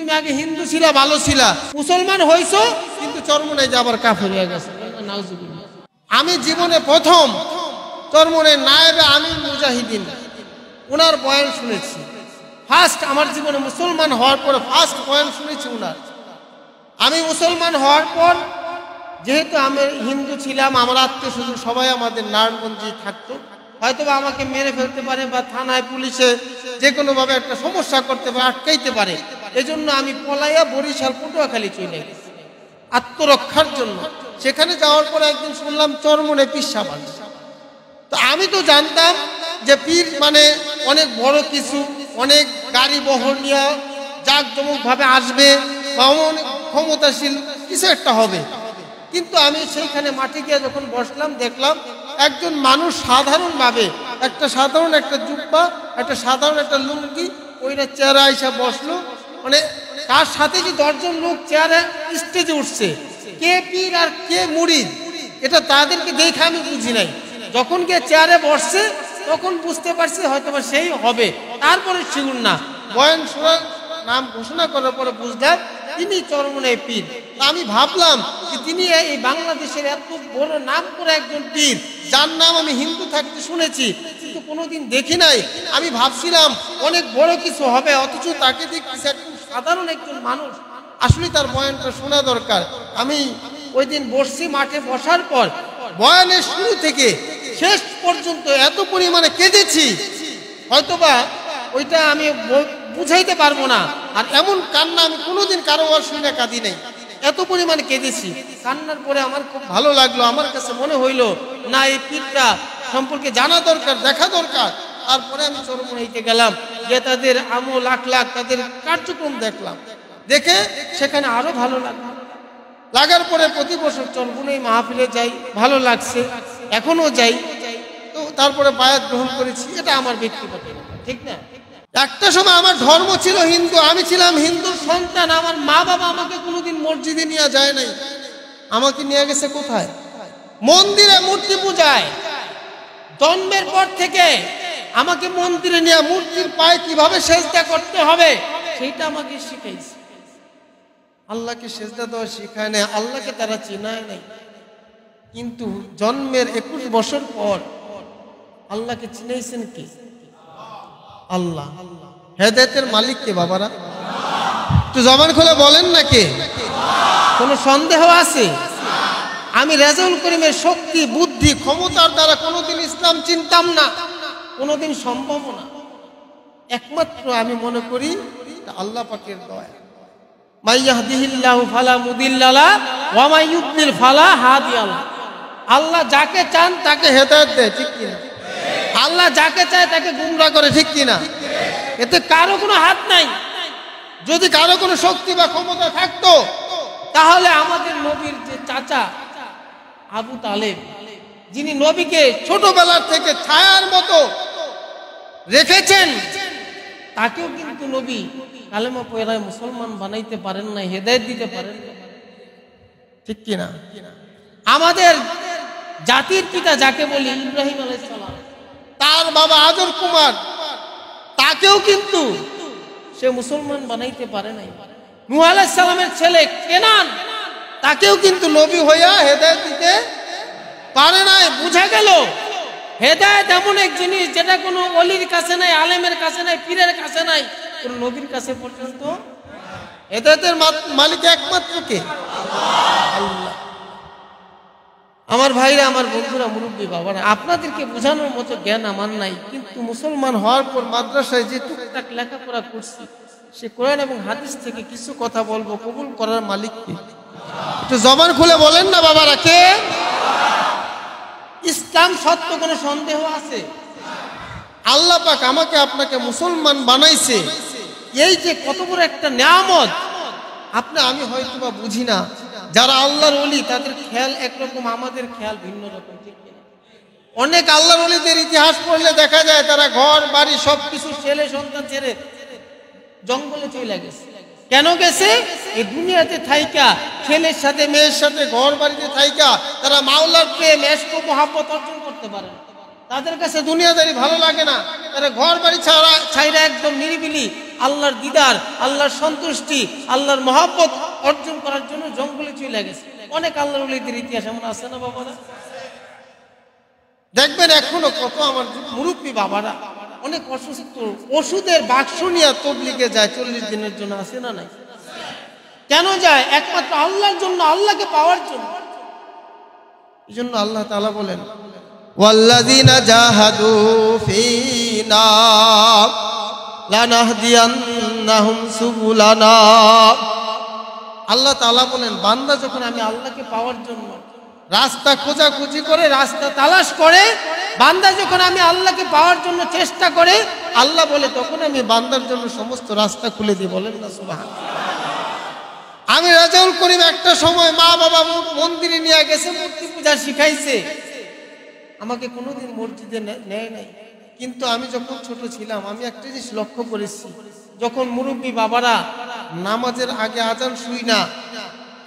তুমি আগে হিন্দু ছিলা, ভালো ছিলা, মুসলমান হইছো কিন্তু চরমনায় যে আবার কাফের হয়ে গেছে। আমি জীবনে প্রথম চরমনায় নায়েবে আমির মুজাহিদিন ওনার বয়ান শুনেছি। ফার্স্ট আমার জীবনে মুসলমান হওয়ার পরে ফার্স্ট বয়ান শুনেছি ওনার। আমি মুসলমান হওয়ার পর যেহেতু আমি হিন্দু ছিলাম, আমার আত্মীয় স্বজন সবাই আমাদের নারায়ণগঞ্জে থাকতো, হয়তো আমাকে মেরে ফেলতে পারে বা থানায় পুলিশে যে কোনোভাবে একটা সমস্যা করতে পারে, আটকাইতে পারে। এজন্য আমি পলাইয়া বরিশাল পটুয়াখালী চলে গেছি আত্মরক্ষার জন্য। সেখানে যাওয়ার পরে একদিন শুনলাম চরমনায় পীর সাহেব আসছে। তো আমি তো জানতাম যে পীর মানে অনেক বড় কিছু, অনেক গাড়ি বহর নিয়ে জাঁকজমক ভাবে আসবে বা অনেক ক্ষমতাশীল কিছু একটা হবে। কিন্তু আমি সেইখানে মাঠে গিয়ে যখন বসলাম দেখলাম একজন মানুষ সাধারণভাবে সাধারণ একটা জুব্বা, সাধারণ একটা লুঙ্গি ওইটা চেয়ারে আইসা বসলো। মানে তার সাথে যে 10 জন লোক চেয়ারে স্টেজে উঠছে, কে পীর আর কে মুরিদ এটা তাদেরকে দেখে আমি বুঝি নাই। যখন গিয়ে চেয়ারে বসছে তখন বুঝতে পারছি হয়তো বা সেই হবে। তারপরে শিগুন না বয়ান শোনার নাম ঘোষণা করার পরে বুঝলাম তিনি চরমনায় পীর। আমি ভাবলাম যে তিনি এই বাংলাদেশের এত বড় নাম করে একজন পীর, যার নাম আমি হিন্দু থাকতে শুনেছি কিন্তু কোনোদিন দেখি নাই। আমি ভাবছিলাম অনেক বড় কিছু হবে, অথচ তাকে দেখতেছি একদম সাধারণ একজন মানুষ। আসলে তার বয়ানটা শোনা দরকার। আমি ওই দিন বসছি, মাঠে বসার পর বয়ানের শুরু থেকে শেষ পর্যন্ত এত পরিমাণে কেঁদেছি, হয়তোবা ওইটা আমি বুঝাইতে পারবো না। আর এমন কান্না আমি কোনোদিন কারো শুনে কাঁদি নাই, এত পরিমাণে কেঁদেছি। কান্নার পরে আমার খুব ভালো লাগলো। আমার কাছে মনে হইলো না, এই পীরটা সম্পর্কে জানা দরকার, দেখা দরকার। তারপরে আমি চরমনাইতে গেলাম, যে তাদের আমল আখলাক, তাদের কার্যক্রম দেখলাম। দেখে সেখানে আরো ভালো লাগলো। লাগার পরে প্রতি বছর চরমনাই মাহফিলে যাই, ভালো লাগছে, এখনো যাই। তো তারপরে বায়াত গ্রহণ করেছি, এটা আমার ব্যক্তিগত, ঠিক না? একটা সময় আমার ধর্ম ছিল হিন্দু, আমি ছিলাম হিন্দুর সন্তান। আমার মা বাবা আমাকে কোনোদিন মসজিদে নিয়ে যায় নাই, আমাকে নিয়ে গেছে কোথায়? মন্দিরে মূর্তি পূজায়। জন্মের পর থেকে আমাকে মন্দিরে নিয়ে মূর্তির পায়ে কিভাবে সেজদা করতে হবে সেইটা আমাকে শিখাইছে। আল্লাহকে সেজদা দেওয়া শিখায় নাই, আল্লাহকে তারা চেনায় নাই। কিন্তু জন্মের 21 বছর পর আল্লাহকে চিনাইছেন কি? আল্লাহ। হেদায়েতের মালিক কে বাবারা? একটু জবান খুলে বলেন না কে? কোনো সন্দেহ আছে? আমি রেজাউল করিমের শক্তি, বুদ্ধি, ক্ষমতার দ্বারা কোনোদিন ইসলাম চিনতাম না, কোনোদিন সম্ভব না। একমাত্র আমি মনে করি আল্লাহ পাকের দয়া। মাইয়াহদিহিল্লাহু ফালা মুদিল্লা লাহু ওয়া মাই ইউদ্লিল ফালা হাদিয়া লাহু। আল্লাহ যাকে চান তাকে হেদায়েত দেয়, ঠিক কি না? আল্লাহ যাকে চায় তাকে গুমরাহ করে, ঠিক কি না? এতে কারো কোনো হাত নাই। যদি কারো কোনো শক্তি বা ক্ষমতা থাকতো তাহলে আমাদের নবীর যে চাচা আবু তালেব, যিনি নবীকে ছোটবেলার থেকে ছায়ার মতো রেখেছেন, তাকেও কিন্তু নবী কালেমা পড়ায় মুসলমান বানাইতে পারেন না, হেদায়েত দিতে পারেন না, ঠিক কি না? আমাদের জাতির পিতা যাকে বলি ইব্রাহিম আলাইহিস সালাম, তার বাবা আদর কুমার, তাকেও কিন্তু সে মুসলমান বানাইতে পারে নাই। নূহ আলাইহিস সালামের ছেলে কেনান, তাকেও কিন্তু নবী হইয়া হেদায়েত দিতে পারে নাই। বুঝা গেল হেদায়েত এমন এক জিনিস যেটা কোনো ওলির কাছে নাই, আলেমের কাছে নাই, পীরের কাছে নাই, কোন নবীর কাছে পর্যন্ত। হেদায়েতের মালিক একমাত্র কে? আল্লাহ। আমার ভাইরা, আমার বন্ধুরা, মুরব্বী বাবারা, আপনাদেরকে বোঝানোর মতো জ্ঞান আমার নাই। কিন্তু মুসলমান হওয়ার পর মাদ্রাসায় যে টুকটাক লেখাপড়া করছি, সে কোরআন এবং হাদিস থেকে কিছু কথা বলবো, কবুল করার মালিক কে? একটু জবান খুলে বলেন না বাবারা, কে? ইসলাম সত্য, কোনো সন্দেহ আছে? আল্লাহ পাক আমাকে আপনাকে মুসলমান বানাইছে, এই যে কত বড় একটা নিয়ামত, আমি হয়তো বা বুঝি না। যারা আল্লাহর ওলি তাদের খেয়াল একরকম, আমাদের খেয়াল ভিন্ন রকম, ঠিক না? অনেক আল্লাহর ওলিদের ইতিহাস পড়লে দেখা যায় তারা ঘর বাড়ি সবকিছু ছেলে সন্তান ছেড়ে জঙ্গলে চলে গেছে। কেন গেছে? এই দুনিয়াতে থাইকা ছেলের সাথে মেয়ের সাথে ঘর বাড়িতে থাইকা তারা মাওলার প্রেম, ইশক ও মহব্বত অর্জন করতে পারে না। তাদের কাছে দুনিয়াদারি ভালো লাগে না, তারা ঘর বাড়ি ছাইরা একদম নিরিবিলি আল্লাহর দিদার, আল্লাহর সন্তুষ্টি, আল্লাহর মহব্বত অর্জন করার জন্য জঙ্গলে চলে গেছে। অনেক আল্লাহর ওলিদের ইতিহাস এমন আছে না বাবারা? দেখবেন এখনো কত আমার মুরব্বী বাবারা অনেক অসুস্থ, ওষুধের বাক্স নিয়ে তবলিগে যায় 40 দিনের জন্য, আছে না নাই? কেন যায়? একমাত্র আল্লাহর জন্য, আল্লাহকে পাওয়ার জন্য। এই জন্য আল্লাহ তাআলা বলেন, ওয়াল্লাযীনা জাহাদু ফীনা লানাহদিয়ান্নাহুম সুবুলানা। আল্লাহ তাআলা বলেন, বান্দা যখন আমি আল্লাহকে পাওয়ার জন্য রাস্তা খোঁজাখুঁজি করে, রাস্তা তালাশ করে, বান্দা যখন আমি আল্লাহকে পাওয়ার জন্য চেষ্টা করে, আল্লাহ বলে তখন আমি বান্দার জন্য সমস্ত রাস্তা খুলে দিই। বলেন না সুবহানাল্লাহ। আমি রাজাউল করিম একটা সময় মা বাবা মন্দিরে নিয়ে গেছে, মূর্তি পূজা শিখাইছে, আমাকে কোনোদিন মসজিদে নেয় নাই। কিন্তু আমি যখন ছোট ছিলাম আমি একটা জিনিস লক্ষ্য করেছি, যখন মুরব্বী বাবারা নামাজের আগে আজান শুই না,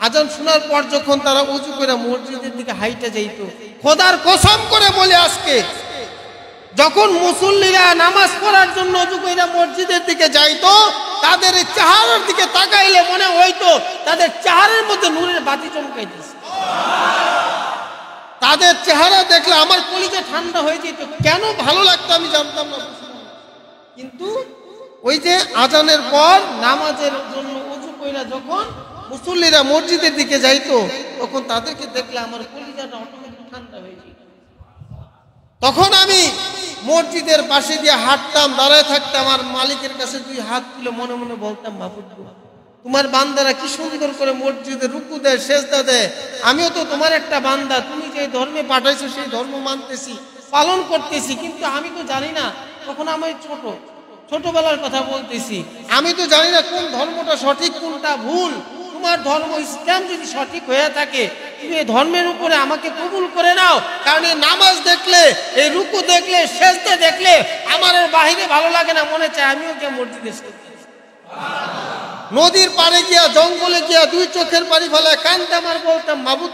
আজান শোনার পর যখন তারা উজু করে মসজিদের দিকে হাইটা যাইতো, খোদার কসম করে বলে আজকে যখন মুসল্লিরা নামাজ পড়ার জন্য উজু করে মসজিদের দিকে যাইতো, তাদের চেহারার দিকে তাকাইলে মনে হইতো তাদের চেহারার মধ্যে নূরের বাতি চমকাইতেছে। তাদের চেহারা দেখলে আমার কলিজা ঠান্ডা হয়ে যেত। কেন ভালো লাগতো আমি জানতাম না, কিন্তু ওই যে আজানের পর নামাজের জন্য উজু কইরা যখন মুসল্লিরা মসজিদের দিকে যাইতো, তখন তাদেরকে দেখলে আমার কলিজাটা অটোমেটিক ঠান্ডা হয়ে যেত। তখন আমি মসজিদের পাশে দিয়ে হাঁটতাম, দাঁড়ায় থাকতাম, আর মালিকের কাছে 2 হাত তুলে মনে মনে বলতাম, মাবুদ তোমার বান্দারা কি সুন্দর করে মসজিদে রুকু দেয়, সেজদা দেয়, আমিও তো তোমার একটা বান্দা, তুমি যে ধর্মে পাঠাইছো সেই ধর্ম মানতেছি, পালন করতেছি, কিন্তু আমি তো জানি না, তখন আমি ছোটবেলার কথা বলতেছি, আমি তো জানি না কোন ধর্মটা সঠিক কোনটা ভুল। তোমার ধর্ম ইসলাম যদি সঠিক হয়ে থাকে, তুমি এই ধর্মের উপরে আমাকে কবুল করে নাও, কারণ এই নামাজ দেখলে, এই রুকু দেখলে, সেজদা দেখলে আমার বাহিরে ভালো লাগে না, মনে চায় আমিও গিয়ে মসজিদে সেজদা। নদীর পাড়ে গিয়া, জঙ্গলে গিয়া 2 চোখের পানি ফেলায় কাঁদতাম আর বলতাম, মাবুদ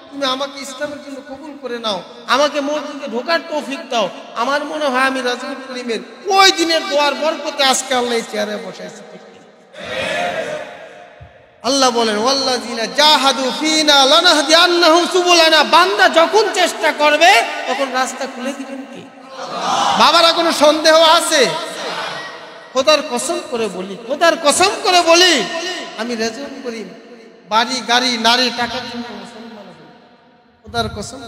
তুমি আমাকে ইসলামের জন্য কবুল করে নাও, আমাকে মসজিদে ঢোকার তৌফিক দাও। আমার মনে হয় আমি রাজউল করিমের ওই দিনের দোয়ার বরকতে আজকে আল্লাহ চেয়ারে বসাইছে। আল্লাহ বলেন, ওয়াল্লাযীনা জাহাদু ফীনা লানাহদিয়ান্নাহুম সুবুলানা। বান্দা যখন চেষ্টা করবে তখন রাস্তা খুলে দিবেন কে? বাবারা কোনো সন্দেহ আছে? খোদার কসম করে বলি, খোদার কসম করে বলি, আমি রাজউল করিম বাড়ি গাড়ি নারী টাকার জন্য মুসলমান হই, খোদার কসম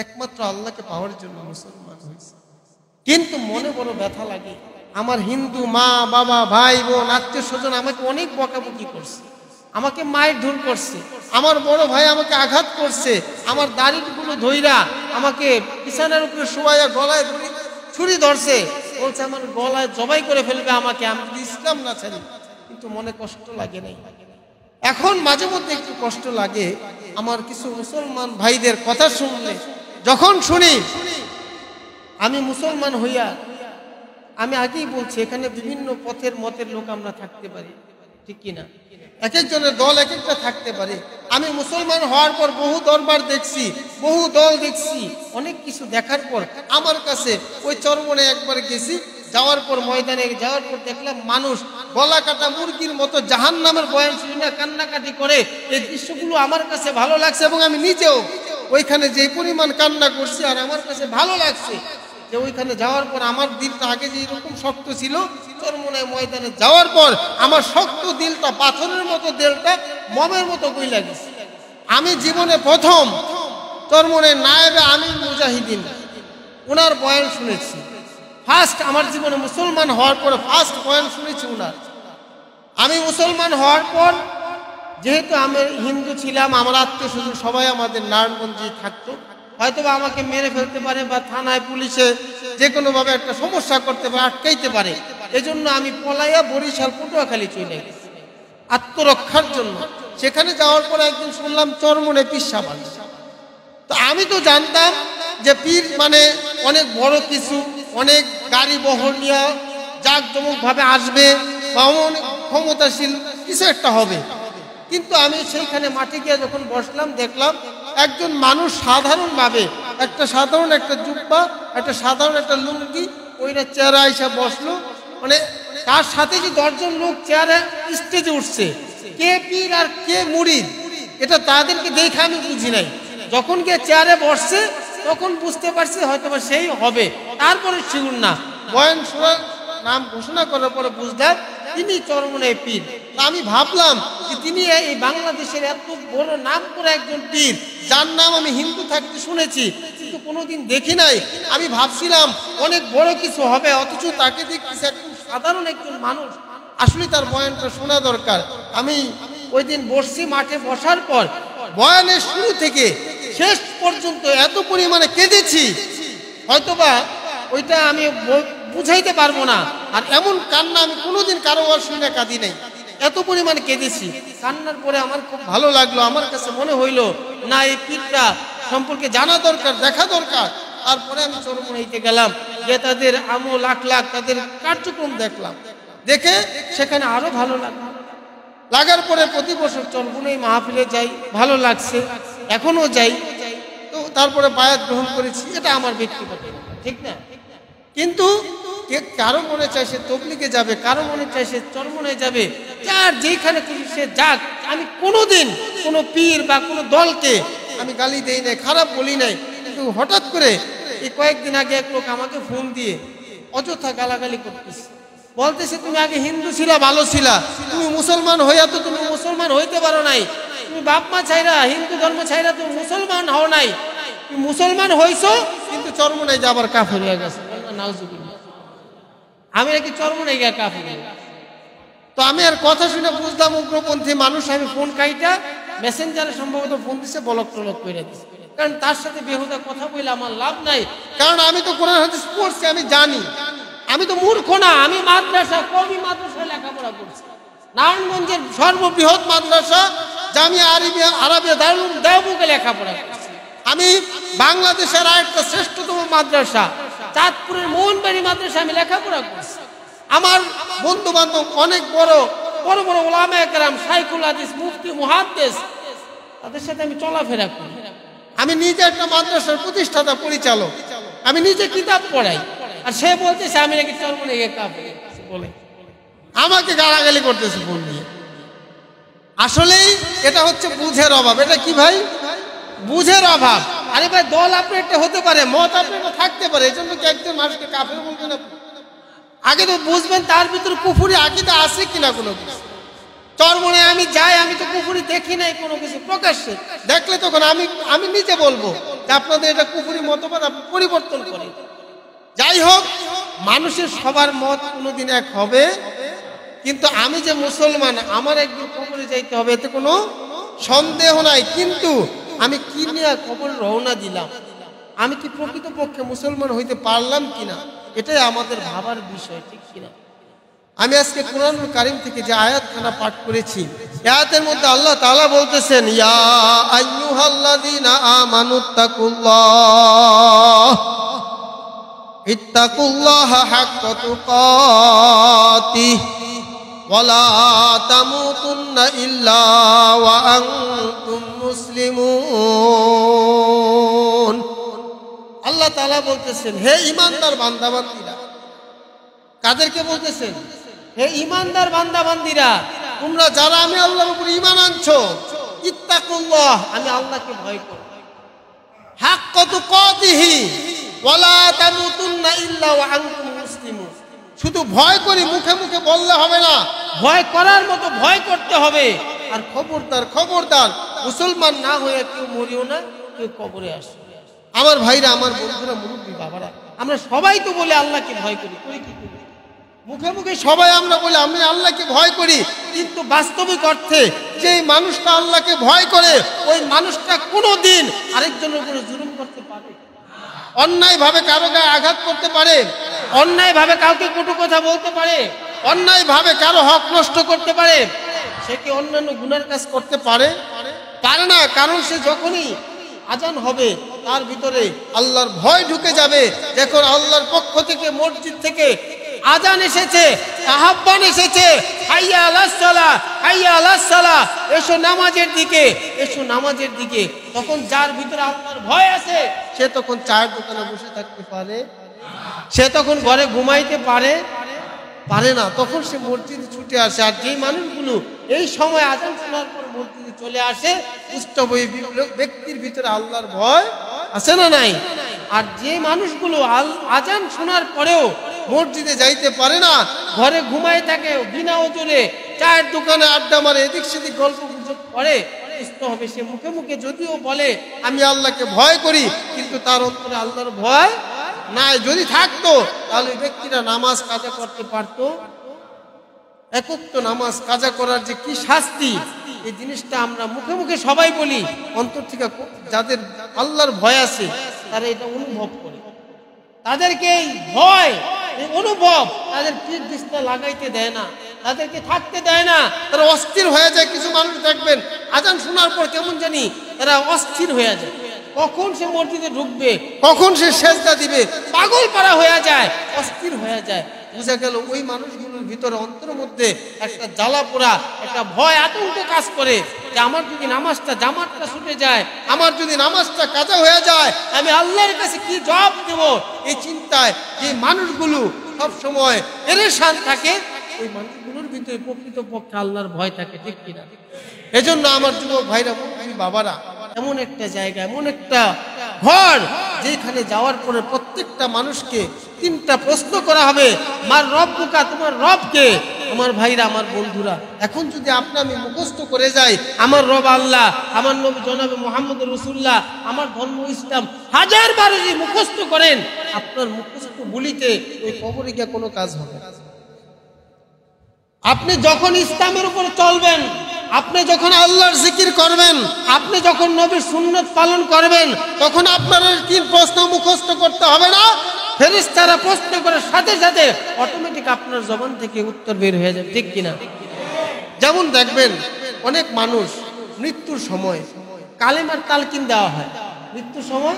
একমাত্র আল্লাহকে পাওয়ার জন্য মুসলমান হয়েছে। কিন্তু মনে বড় ব্যথা লাগে, আমার হিন্দু মা বাবা ভাই বোন আত্মীয় স্বজন আমাকে অনেক বকাবকি করছে, আমাকে মায়ের ধুল করছে, আমার বড় ভাই আমাকে আঘাত করছে, আমার দাড়িগুলো ধইরা আমাকে বিছানার উপরে শোয়াইয়া গলায় ছুরি ধরছে, বলছে আমার গলায় জবাই করে ফেলবে আমাকে, আমি যদি ইসলাম না ছাড়ি। কিন্তু মনে কষ্ট লাগে নাই। এখন মাঝে মধ্যে একটু কষ্ট লাগে আমার কিছু মুসলমান ভাইদের কথা শুনলে, যখন শুনি আমি মুসলমান হইয়া, আমি আগেই বলছি এখানে বিভিন্ন পথের মতের লোক আমরা থাকতে পারি, ঠিক কিনা? এক একজনের দল এক একটা থাকতে পারে। আমি মুসলমান হওয়ার পর বহু দরবার দেখছি, বহু দল দেখছি, অনেক কিছু দেখার পর আমার কাছে ওই চরমনে একবার গেছি, যাওয়ার পর ময়দানে যাওয়ার পর দেখলাম মানুষ গলা কাটা মুরগির মতো জাহান্নামের বয়ান শুনে না কান্নাকাটি করে। এই দৃশ্যগুলো আমার কাছে ভালো লাগছে এবং আমি নিজেও ওইখানে যে পরিমাণ কান্না করছি, আর আমার কাছে ভালো লাগছে যে ওইখানে যাওয়ার পর আমার দিলটা আগে যে এরকম শক্ত ছিল, চরমনায় ময়দানে যাওয়ার পর আমার শক্ত দিলটা, পাথরের মতো দিলটা মমের মতো গইলা গেছে। আমি জীবনে প্রথম চরমনায় নায়েবে আমির মুজাহিদিন ওনার বয়ান শুনেছি, ফার্স্ট আমার জীবনে মুসলমান হওয়ার পর ফার্স্ট বয়ান শুনেছি ওনার। আমি মুসলমান হওয়ার পর, যেহেতু আমি হিন্দু ছিলাম, আমার আত্মীয় স্বজন সবাই আমাদের নারায়ণগঞ্জে থাকতো, হয়তোবা আমাকে মেরে ফেলতে পারে বা থানায় পুলিশে যে কোনোভাবে একটা সমস্যা করতে পারে, আটকাইতে পারে। এজন্য আমি পলাইয়া বরিশাল পটুয়াখালী চলে গেছি আত্মরক্ষার জন্য। সেখানে যাওয়ার পর একদিন শুনলাম চরমনে পীর সাহেব আসছে। তো আমি তো জানতাম যে পীর মানে অনেক বড় কিছু, অনেক গাড়ি বহর নিয়ে জাঁকজমক ভাবে আসবে বা অনেক ক্ষমতাশীল কিছু একটা হবে। কিন্তু আমি সেইখানে মাঠে গিয়ে যখন বসলাম, দেখলাম একজন মানুষ সাধারণভাবে সাধারণ একটা জুব্বা, সাধারণ একটা লুঙ্গি, ওইটা চেহারা এসে বসলো, মানে তার সাথে যে 10 জন লোক চেয়ারে স্টেজে উঠছে, কে পীর আর কে মুরিদ এটা তাদেরকে দেখে আমি বুঝি নাই। যখন গিয়ে চেয়ারে বসছে তখন বুঝতে পারছি হয়তো বা সেই হবে, তারপরে শিউর না। বয়ান শোনার নাম ঘোষণা করার পরে বুঝলাম তিনি চরমনাই পীর। আমি ভাবলাম যে তিনি এই বাংলাদেশের এত বড় নাম করে একজন পীর, যার নাম আমি হিন্দু থাকতে শুনেছি কিন্তু কোনোদিন দেখি নাই। আমি ভাবছিলাম অনেক বড় কিছু হবে, অথচ তাকে দেখতেছি একদম সাধারণ একজন মানুষ। আসলে তার বয়ানটা শোনা দরকার। আমি ওই দিন বসছি, মাঠে বসার পর বয়ানের শুরু থেকে শেষ পর্যন্ত এত পরিমাণে কেঁদেছি, হয়তোবা ওইটা আমি বুঝাইতে পারবো না। আর এমন কান্না আমি কোনোদিন কারো শুনে কাঁদি নাই, এত পরিমাণে কেঁদেছি। কান্নার পরে আমার খুব ভালো লাগলো। আমার কাছে মনে হইলো না, এই পীরটা সম্পর্কে জানা দরকার, দেখা দরকার। তারপরে আমি চরমনাইতে গেলাম, গিয়ে তাদের আমল আখলাক, তাদের কার্যক্রম দেখলাম। দেখে সেখানে আরো ভালো লাগলো। লাগার পরে প্রতি বছর চরমনাই মাহফিলে যাই, ভালো লাগছে, এখনো যাই। তো তারপরে বায়াত গ্রহণ করেছি, এটা আমার ব্যক্তিগত, ঠিক না? কিন্তু কারো মনে চায় সে তবলিগে যাবে, কারো মনে চায় সে চরমনায় যাবে, যার যেখানে খুশি সে যাক। আমি কোনোদিন কোনো পীর বা কোনো দলকে আমি গালি দেই নাই, খারাপ বলি নাই। কিন্তু হঠাৎ করে এই কয়েকদিন আগে এক লোক আমাকে ফোন দিয়ে অযথা গালাগালি করতেছে, বলতেছে তুমি আগে হিন্দু ছিলা, ভালো ছিলা, তুমি মুসলমান হইয়া তো তুমি মুসলমান হইতে পারো নাই, তুমি বাপ মা ছাইরা হিন্দু ধর্ম ছাইরা তুমি মুসলমান হও নাই, তুমি মুসলমান হইছো কিন্তু চরমনায় যাবার কাফের হয়ে গেছে। আমি নাকি চরমনায় গিয়া কাফের হয়ে গেছি। তো আমি আর কথা শুনে বুঝলাম উগ্রপন্থী মানুষ। আমি ফোন কাইটা মেসেঞ্জারে সম্ভবত ফোন দিছে, ব্লক টলক করে দিছে, কারণ তার সাথে বেহুদা কথা বলে আমার লাভ নাই। কারণ আমি তো কোরআন হাদিস পড়ছি, আমি জানি, আমি তো মূর্খ না। আমি মাদ্রাসা, কওমি মাদ্রাসায় লেখাপড়া করছি, নারায়ণগঞ্জের সর্ববৃহৎ মাদ্রাসা জামিয়া আরবিয়া দারুল দেওবন্দে লেখাপড়া করছি। আমি বাংলাদেশের আরেকটা শ্রেষ্ঠতম মাদ্রাসা চাঁদপুরের মোহনবাড়ি মাদ্রাসা আমি লেখাপড়া করছি। আমার বন্ধু বান্ধব অনেক বড় বড় বড় উলামায়ে কেরাম, শাইখুল হাদিস, মুফতি, মুহাদ্দিস, তাদের সাথে আমি চলাফেরা করি। আমি নিজে একটা মাদ্রাসার প্রতিষ্ঠাতা, পরিচালক, আমি নিজে কিতাব পড়াই। আর সে বলতেছে আমি নাকি চরমনায় গিয়ে কাফের বলে আমাকে গালাগালি করতেছে ফোন দিয়ে। আসলেই এটা হচ্ছে বুঝের অভাব। এটা কি ভাই? বুঝের অভাব। আরে ভাই, দল আপনার একটা হতে পারে, মত আপনার একটা থাকতে পারে, এই জন্য কি একজন মানুষকে কাফের বলবেন? আগে তো বুঝবেন তার ভিতরে কুফরি আকীদা আছে কিনা কোনো কিছু। চরমনায় আমি যাই, আমি তো কুফরি দেখি নাই কোনো কিছু প্রকাশ্যে। দেখলে তখন আমি নিজে বলবো যে আপনাদের এটা কুফরি মতবাদ, আপনি পরিবর্তন করেন। যাই হোক, মানুষের সবার মত কোনোদিন এক হবে, কিন্তু আমি যে মুসলমান, আমার একদিন কবরে যাইতে হবে, এতে কোনো সন্দেহ নাই। কিন্তু আমি কি নিয়ে কবরে রওনা দিলাম, আমি কি প্রকৃতপক্ষে মুসলমান হইতে পারলাম কিনা, এটাই আমাদের ভাবার বিষয়, ঠিক কিনা? আমি আজকে কোরআনুল কারীম থেকে যে আয়াতখানা পাঠ করেছি, আয়াতের মধ্যে আল্লাহ তাআলা বলতেছেন, ইয়া আইয়ুহাল্লাযীনা আমানুত্তাকুল্লাহ ইত্তাকুল্লাহা হাক্কা তুকাতিহ ওয়া লা তামুতুন্না ইল্লা ওয়া আনতুম মুসলিমুন। আল্লাহ তাআলা বলতেছেন, হে ঈমানদার বান্দাবান্দীরা। কাদেরকে বলতেছেন? হে ঈমানদার বান্দাবান্দীরা, তোমরা যারা আমি আল্লাহর উপর ঈমান আনছো, ইত্তাকুল্লাহ, আমি আল্লাহকে ভয় করো, হাক্কা তুকাতিহি ওয়া লা তামুতুন্না ইল্লা ওয়া আনতুম মুসলিমুন। শুধু ভয় করি মুখে মুখে বললে হবে না, ভয় করার মতো ভয় করতে হবে। আর খবরদার খবরদার, মুসলমান না হয়ে কেউ মরিও না, কেউ কবরে আসো। আমার ভাইরা, আমার বন্ধুরা, মুরব্বী বাবারা, আমরা সবাই তো বলে আল্লাহকে ভয় করি, করি কি করি? মুখে মুখে সবাই আমরা বলে আমি আল্লাহকে ভয় করি, কিন্তু বাস্তবিক অর্থে যে মানুষটা আল্লাহকে ভয় করে, ওই মানুষটা কোনোদিন আরেকজনের উপরে জুলুম করতে পারে, অন্যায় ভাবে কারো গায়ে আঘাত করতে পারে, অন্যায় ভাবে কাউকে কটু কথা বলতে পারে, অন্যায় ভাবে কারো হক নষ্ট করতে পারে। সে কি অন্যান্য গুনার কাজ করতে পারে? পারে না। কারণ সে যখনই আজান হবে তার ভিতরে আল্লাহর ভয় ঢুকে যাবে। দেখুন, আল্লাহর পক্ষ থেকে, মসজিদ থেকে আজান এসেছে, আহ্বান এসেছে, হাইয়া আলাস সালাহ, হাইয়া আলাস সালাহ, এসো নামাজের দিকে, এসো নামাজের দিকে। তখন যার ভিতরে আল্লাহর ভয় আছে, সে তখন চায়ের দোকানে বসে থাকতে পারে, সে তখন ঘরে ঘুমাইতে পারে, পারে না, তখন সে মসজিদে ছুটে আসে। আর যেই মানুষগুলো এই সময় আজান শোনার পর মসজিদে চলে আসে, পুষ্টবয়ী ব্যক্তির ভিতরে আল্লাহর ভয় আছে না নাই? আর যে মানুষগুলো আজান শোনার পরেও মসজিদে যাইতে পারে না, ঘরে ঘুমায় থাকে, বিনা ওজনে চায়ের দোকানে আড্ডা মারে, এদিক সেদিক গল্প গুজব করে, বুঝতে হবে সে মুখে মুখে যদিও বলে আমি আল্লাহকে ভয় করি, কিন্তু তার অন্তরে আল্লাহর ভয় নাই। যদি থাকতো তাহলে ওই ব্যক্তিরা নামাজ কাজা করতে পারতো। একক তো নামাজ কাজা করার যে কি শাস্তি, এই জিনিসটা আমরা মুখে মুখে সবাই বলি, অন্তর থেকে যাদের আল্লাহর ভয় আছে তারা এটা অনুভব করে। তাদেরকে এই ভয়, এই অনুভব তাদের পিঠ দিস্তা লাগাইতে দেয় না, তাদেরকে থাকতে দেয় না, তারা অস্থির হয়ে যায়। কিছু মানুষ দেখবেন আজান শোনার পর কেমন জানি তারা অস্থির হয়ে যায়, কখন সে মসজিদে ঢুকবে, কখন সে সেজদা দিবে, পাগল পারা হয়ে যায়, অস্থির হয়ে যায়। বুঝা গেল ওই মানুষগুলোর ভিতরে অন্তরের মধ্যে একটা জ্বালা পোড়া, একটা ভয় আতঙ্ক কাজ করে যে আমার যদি নামাজটা জামাতটা ছুটে যায়, আমার যদি নামাজটা কাজা হয়ে যায়, আমি আল্লাহর কাছে কি জবাব দেব, এই চিন্তায় যে মানুষগুলো সব সময় পেরেশান থাকে, ওই মানুষগুলোর ভিতরে প্রকৃতপক্ষে আল্লাহর ভয় থাকে, ঠিক কিনা? এজন্য আমার যুবক ভাইরা, মুরব্বী বাবারা, এমন একটা জায়গা, এমন একটা ঘর যেখানে যাওয়ার পরে প্রত্যেকটা মানুষকে 3টা প্রশ্ন করা হবে, মার রব্বুকা, তোমার রবকে? আমার ভাইরা, আমার বন্ধুরা, এখন যদি আমি মুখস্থ করে যাই আমার রব আল্লাহ, আমার নবী জনাবে মুহাম্মদ রাসূলুল্লাহ, আমার ধর্ম ইসলাম, 1000 বার যদি মুখস্থ করেন, আপনার মুখস্থ বলিতে ওই কবরে গিয়ে কোনো কাজ হবে না। আপনি যখন ইসলামের উপর চলবেন, আপনি যখন আল্লাহর জিকির করবেন, আপনি যখন নবীর সুন্নাত পালন করবেন, তখন আপনার 3 প্রশ্ন মুখস্থ করতে হবে না। ফেরেশতারা প্রশ্ন করার সাথে সাথে অটোমেটিক আপনার জবান থেকে উত্তর বের হয়ে যাবে, ঠিক কিনা? যেমন দেখবেন অনেক মানুষ মৃত্যুর সময় কালেমার তালকিন দেওয়া হয়, মৃত্যুর সময়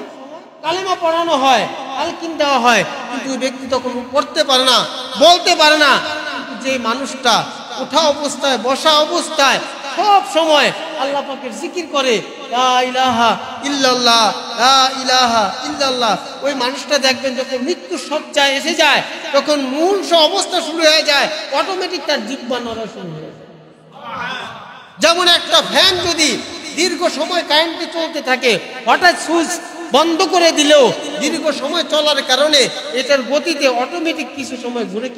কালেমা পড়ানো হয়, তালকিন দেওয়া হয়, কিন্তু ওই ব্যক্তি তখন পড়তে পারে না, বলতে পারে না। কিন্তু যে মানুষটা ওঠা অবস্থায়, বসা অবস্থায় সব সময় আল্লাহ পাকের জিকির করে, লা ইলাহা ইল্লাল্লাহ, লা ইলাহা ইল্লাল্লাহ, ওই মানুষটা দেখবেন যখন মৃত্যু শয্যায় এসে যায়, তখন মূর্ছ অবস্থা শুরু হয়ে যায়, অটোমেটিক তার জিহ্বা নড়া শুরু হয়ে যায়। যেমন একটা ফ্যান যদি দীর্ঘ সময় কারেন্টে চলতে থাকে, হঠাৎ সুইচ বন্ধ করে দিলেও দীর্ঘ সময় চলার কারণে এটার গতিতে অটোমেটিক কিছু সময় ঘুরে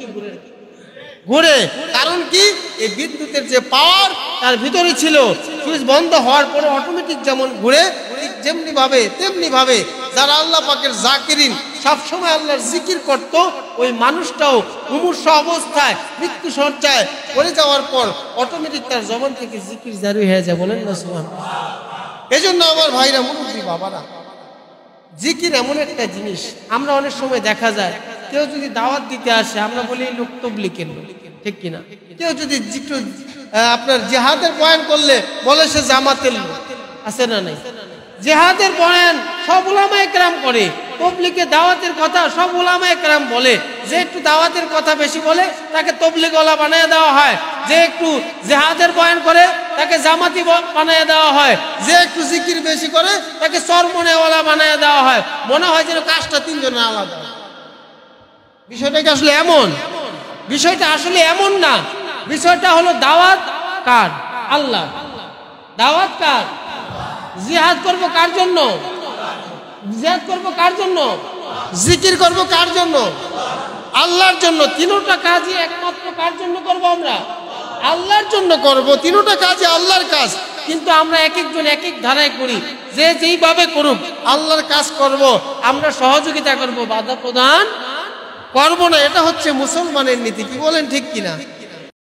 ঘুরে। কারণ কি? এই বিদ্যুতের যে পাওয়ার তার ভিতরে ছিল, সুইচ বন্ধ হওয়ার পরে অটোমেটিক যেমন ঘুরে, যেমনি ভাবে যারা আল্লাহ পাকের জাকিরিন, সবসময় আল্লাহর জিকির করত, ওই মানুষটাও মুমূর্ষ অবস্থায় মৃত্যু সজ্জায় পড়ে যাওয়ার পর অটোমেটিক তার জবান থেকে জিকির জারি হয়ে যায়। বলেন না সুবহানাল্লাহ? এজন্য আমার ভাইরা, মুরব্বী বাবারা, জিকির এমন একটা জিনিস, আমরা অনেক সময় দেখা যায় কেউ যদি দাওয়াত দিতে আসে, আমরা বলি লোক তবলিগের লোক, ঠিক কিনা? কেউ যদি আপনার জিহাদের বয়ান করলে বলে সে জামাতের লোক, আছে না নাই? জিহাদের বয়ান সব উলামায়ে কেরাম করে, তবলিগে দাওয়াতের কথা সব উলামায়ে কেরাম বলে। যে একটু দাওয়াতের কথা বেশি বলে তাকে তবলিগওয়ালা বানিয়ে দেওয়া হয়, যে একটু জিহাদের বয়ান করে তাকে জামাতি বানিয়ে দেওয়া হয়, যে একটু জিকির বেশি করে তাকে চরমনেওয়ালা বানিয়ে দেওয়া হয়। মনে হয় যেন কাজটা 3 জনের আলাদা। বিষয়টা কি আসলে এমন? বিষয়টা আসলে এমন না। বিষয়টা হলো দাওয়াত কার? আল্লাহ। দাওয়াত কার? জিহাদ করব কার জন্য? জিহাদ করব কার জন্য? জিকির করব কার জন্য? আল্লাহর জন্য। 3টা কাজই একমাত্র কার জন্য করব? আমরা আল্লাহর জন্য করব। 3টা কাজই আল্লাহর কাজ, কিন্তু আমরা এক একজন এক এক ধারায় করি। যে যেইভাবে করুক আল্লাহর কাজ করব, আমরা সহযোগিতা করব, বাধা প্রদান করব না। এটা হচ্ছে মুসলমানের নীতি। কি বলেন, ঠিক কিনা?